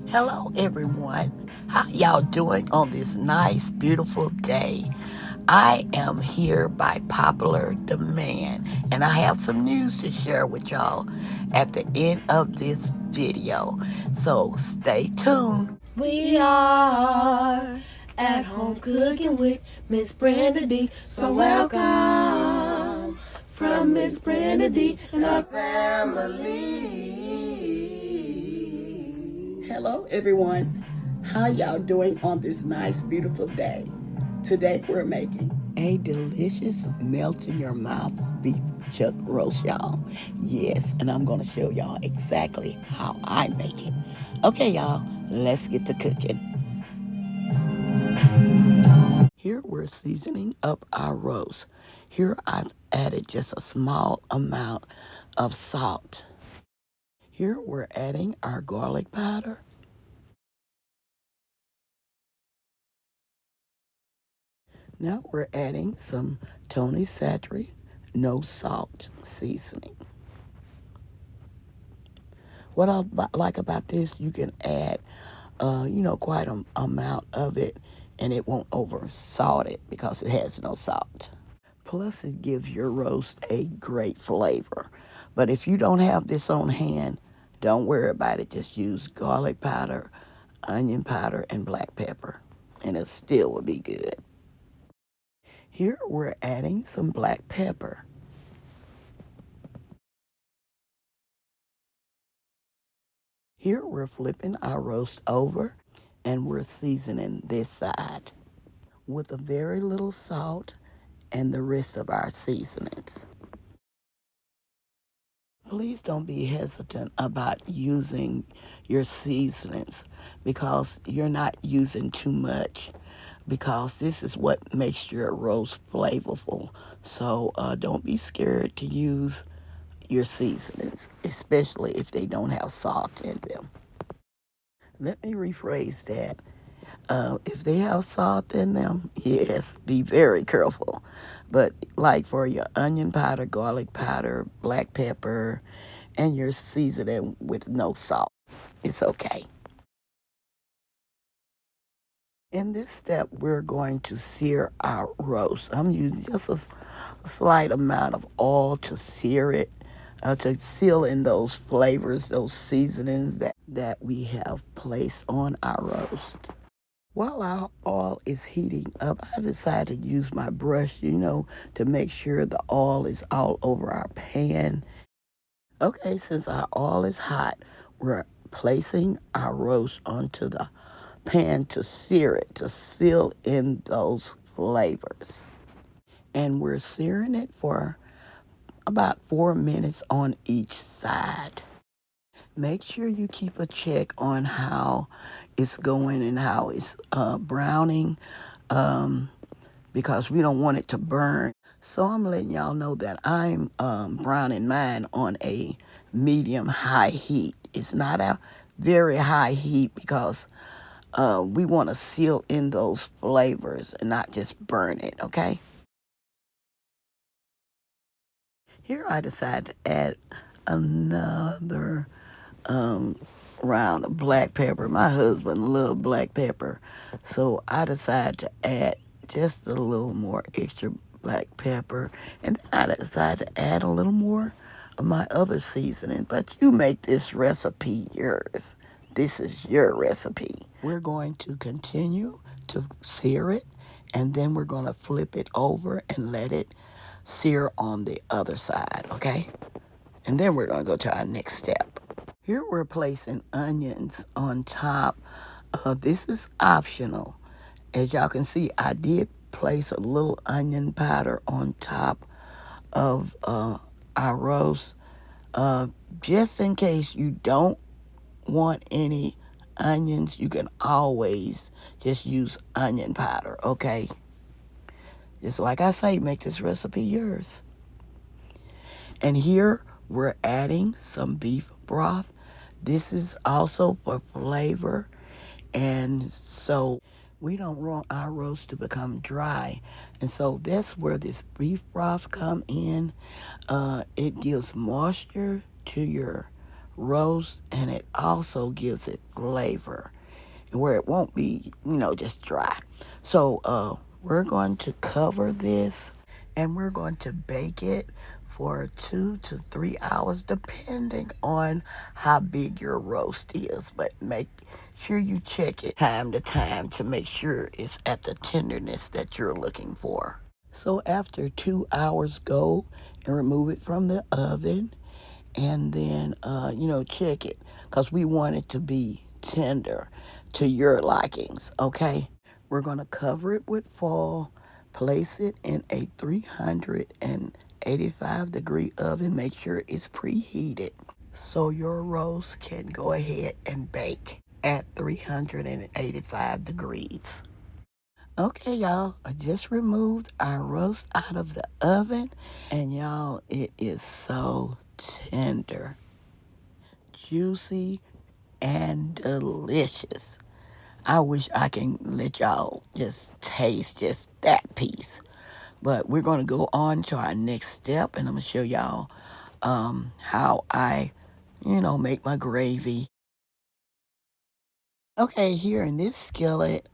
Hello, everyone. How y'all doing on this nice, beautiful day? I am here by popular demand, and I have some news to share with y'all at the end of this video. So stay tuned. We are at home cooking with Miss Brenda D. So welcome from Miss Brenda D and our family. Hello, everyone. How y'all doing on this nice, beautiful day? Today we're making a delicious melt in your mouth beef chuck roast, y'all. Yes, and I'm going to show y'all exactly how I make it. Okay, y'all, let's get to cooking. Here we're seasoning up our roast. Here I've added just a small amount of salt. Here we're adding our garlic powder. Now we're adding some Tony Satchery no salt seasoning. What I like about this, you can add, quite an amount of it, and it won't over salt it because it has no salt. Plus, it gives your roast a great flavor. But if you don't have this on hand, don't worry about it. Just use garlic powder, onion powder, and black pepper, and it still will be good. Here we're adding some black pepper. Here we're flipping our roast over and we're seasoning this side with a very little salt and the rest of our seasonings. Please don't be hesitant about using your seasonings because you're not using too much, because this is what makes your roast flavorful. So don't be scared to use your seasonings, especially if they don't have salt in them. Let me rephrase that. If they have salt in them, yes, be very careful. But like for your onion powder, garlic powder, black pepper, and your seasoning with no salt, it's okay. In this step, we're going to sear our roast. I'm using just a slight amount of oil to sear it, to seal in those flavors, those seasonings that we have placed on our roast. While our oil is heating up, I decided to use my brush, to make sure the oil is all over our pan. Okay, since our oil is hot, we're placing our roast onto the pan to sear it, to seal in those flavors. And we're searing it for about 4 minutes on each side. Make sure you keep a check on how it's going and how it's browning, because we don't want it to burn. So I'm letting y'all know that I'm browning mine on a medium high heat. It's not a very high heat because we want to seal in those flavors and not just burn it, okay? Here I decided to add another round of black pepper. My husband loves black pepper, so I decided to add just a little more extra black pepper, and then I decided to add a little more of my other seasoning. But you make this recipe yours. This is your recipe. We're going to continue to sear it, and then we're going to flip it over and let it sear on the other side, okay? And then we're going to go to our next step. Here we're placing onions on top. This is optional. As y'all can see, I did place a little onion powder on top of our roast, just in case you don't want any onions. You can always just use onion powder, okay? Just like I say, make this recipe yours. And here we're adding some beef broth. This is also for flavor, and so we don't want our roast to become dry. And so that's where this beef broth come in. It gives moisture to your roast, and it also gives it flavor where it won't be, just dry. So we're going to cover this and we're going to bake it for 2 to 3 hours, depending on how big your roast is. But make sure you check it time to time to make sure it's at the tenderness that you're looking for. So after 2 hours, go and remove it from the oven, and then check it, because we want it to be tender to your likings. Okay, we're going to cover it with foil, place it in a 385-degree oven. Make sure it's preheated so your roast can go ahead and bake at 385 degrees. Okay, y'all, I just removed our roast out of the oven, and y'all, it is so tender, juicy, and delicious. I wish I can let y'all just taste just that piece. But we're going to go on to our next step, and I'm going to show y'all how I, make my gravy. Okay, here in this skillet,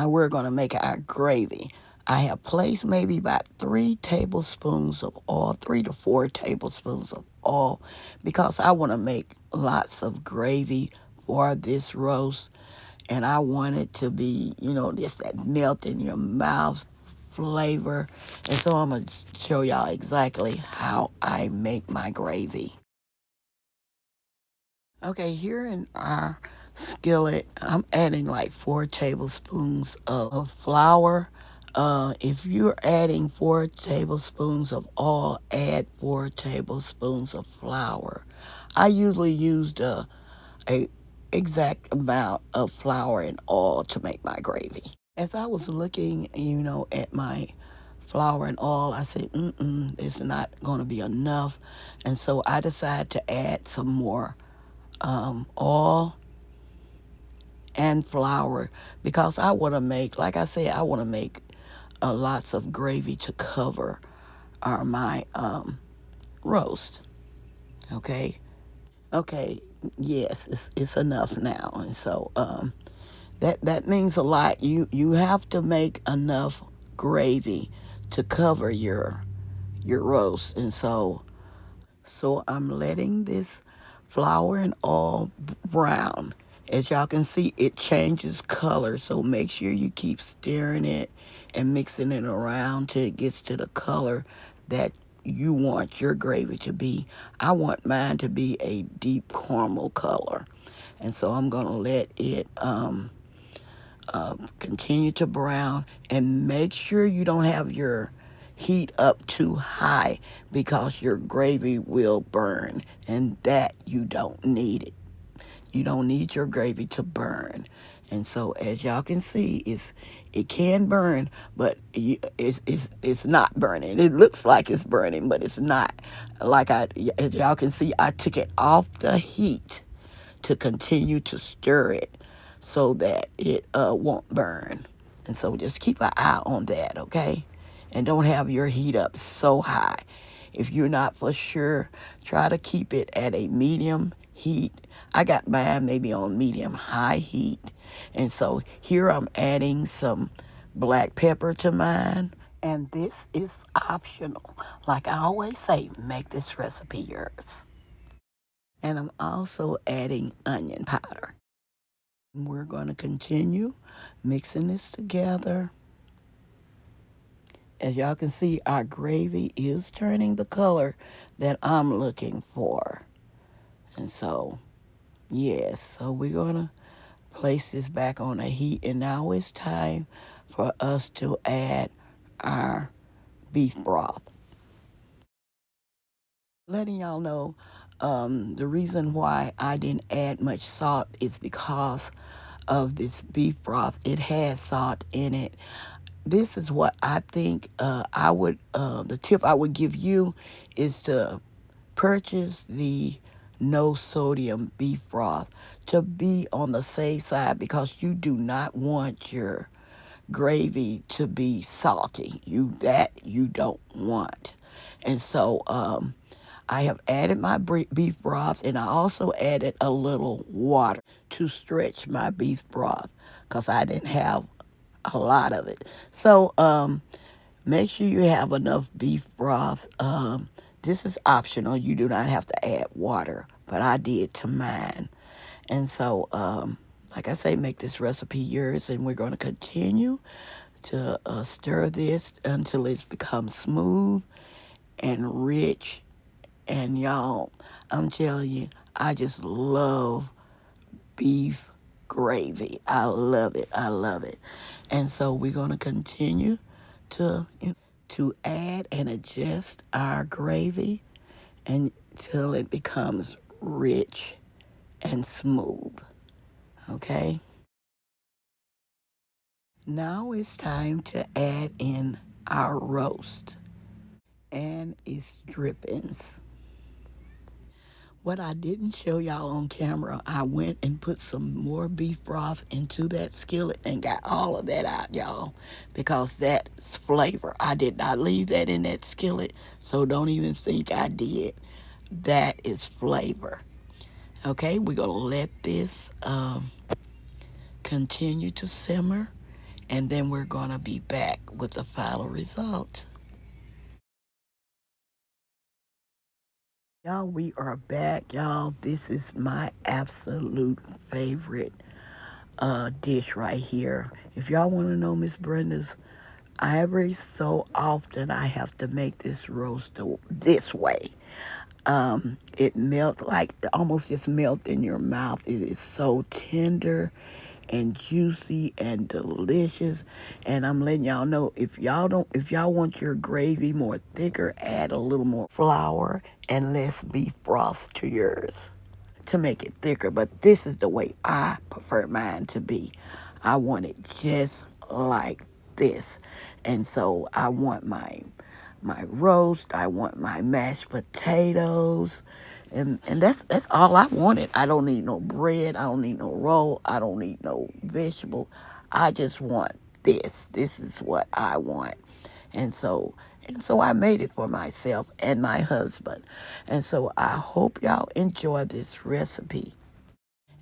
we're going to make our gravy. I have placed maybe about 3 tablespoons of oil, 3 to 4 tablespoons of oil, because I want to make lots of gravy for this roast. And I want it to be, just that melt in your mouth flavor. And so I'm going to show y'all exactly how I make my gravy. Okay, here in our skillet, I'm adding like 4 tablespoons of flour. If you're adding 4 tablespoons of oil, add 4 tablespoons of flour. I usually use a exact amount of flour and oil to make my gravy. As I was looking, at my flour and oil, I said, it's not going to be enough. And so I decided to add some more oil and flour, because I want to make, like I said, I want to make lots of gravy to cover my roast. Okay. Okay. Yes, it's enough now, and so that means a lot. You have to make enough gravy to cover your roast, and so I'm letting this flour and oil brown. As y'all can see, it changes color, so make sure you keep stirring it and mixing it around till it gets to the color that you want your gravy to be. I want mine to be a deep caramel color, and so I'm going to let it continue to brown, and make sure you don't have your heat up too high, because your gravy will burn, and that you don't need it. You don't need your gravy to burn. And so as y'all can see, it can burn, but it's not burning. It looks like it's burning, but it's not. As y'all can see, I took it off the heat to continue to stir it so that it won't burn. And so just keep an eye on that, okay? And don't have your heat up so high. If you're not for sure, try to keep it at a medium heat. I got mine maybe on medium high heat. And so here I'm adding some black pepper to mine. And this is optional. Like I always say, make this recipe yours. And I'm also adding onion powder. We're going to continue mixing this together. As y'all can see, our gravy is turning the color that I'm looking for. And so, yes, so we're going to place this back on the heat. And now it's time for us to add our beef broth. Letting y'all know, the reason why I didn't add much salt is because of this beef broth. It has salt in it. This is what I think the tip I would give you is to purchase the no sodium beef broth to be on the safe side, because you do not want your gravy to be salty. You don't want. And so I have added my beef broth, and I also added a little water to stretch my beef broth because I didn't have a lot of it. So make sure you have enough beef broth. This is optional. You do not have to add water, but I did to mine. And so, like I say, make this recipe yours, and we're going to continue to stir this until it's become smooth and rich. And y'all, I'm telling you, I just love beef gravy. I love it. I love it. And so we're going to continue to to add and adjust our gravy until it becomes rich and smooth. Okay? Now it's time to add in our roast and its drippings. What I didn't show y'all on camera, I went and put some more beef broth into that skillet and got all of that out, y'all, because that's flavor. I did not leave that in that skillet, so don't even think I did. That is flavor. Okay, we're going to let this continue to simmer, and then we're going to be back with the final result. Y'all, we are back, y'all. This is my absolute favorite dish right here. If y'all want to know Miss Brenda's, every so often I have to make this roast this way. It melt like almost just melt in your mouth. It is so tender and juicy and delicious. And I'm letting y'all know, if y'all want your gravy more thicker, add a little more flour and less beef broth to yours to make it thicker. But this is the way I prefer mine to be. I want it just like this. And so I want my roast, I want my mashed potatoes, and that's all I wanted. I don't need no bread, I don't need no roll, I don't need no vegetable. I just want this. This is what I want. And so I made it for myself and my husband. And so I hope y'all enjoy this recipe.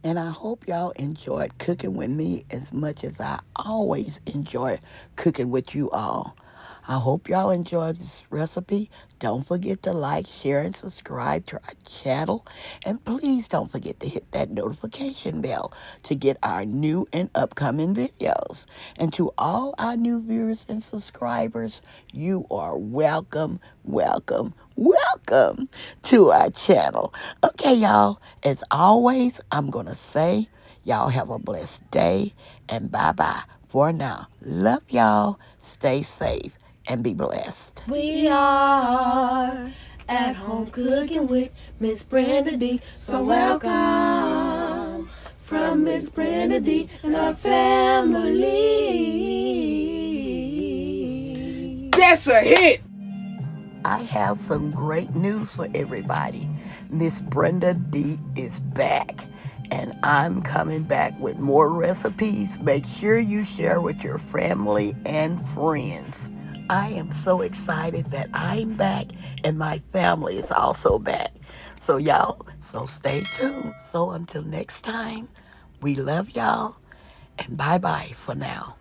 And I hope y'all enjoyed cooking with me as much as I always enjoy cooking with you all. I hope y'all enjoy this recipe. Don't forget to like, share, and subscribe to our channel. And please don't forget to hit that notification bell to get our new and upcoming videos. And to all our new viewers and subscribers, you are welcome, welcome, welcome to our channel. Okay, y'all, as always, I'm going to say, y'all have a blessed day, and bye-bye for now. Love y'all. Stay safe and be blessed. We are at home cooking with Miss Brenda D. So welcome from Miss Brenda D and her family. That's a hit! I have some great news for everybody. Miss Brenda D is back, and I'm coming back with more recipes. Make sure you share with your family and friends. I am so excited that I'm back, and my family is also back. So y'all, so stay tuned. So until next time, we love y'all, and bye-bye for now.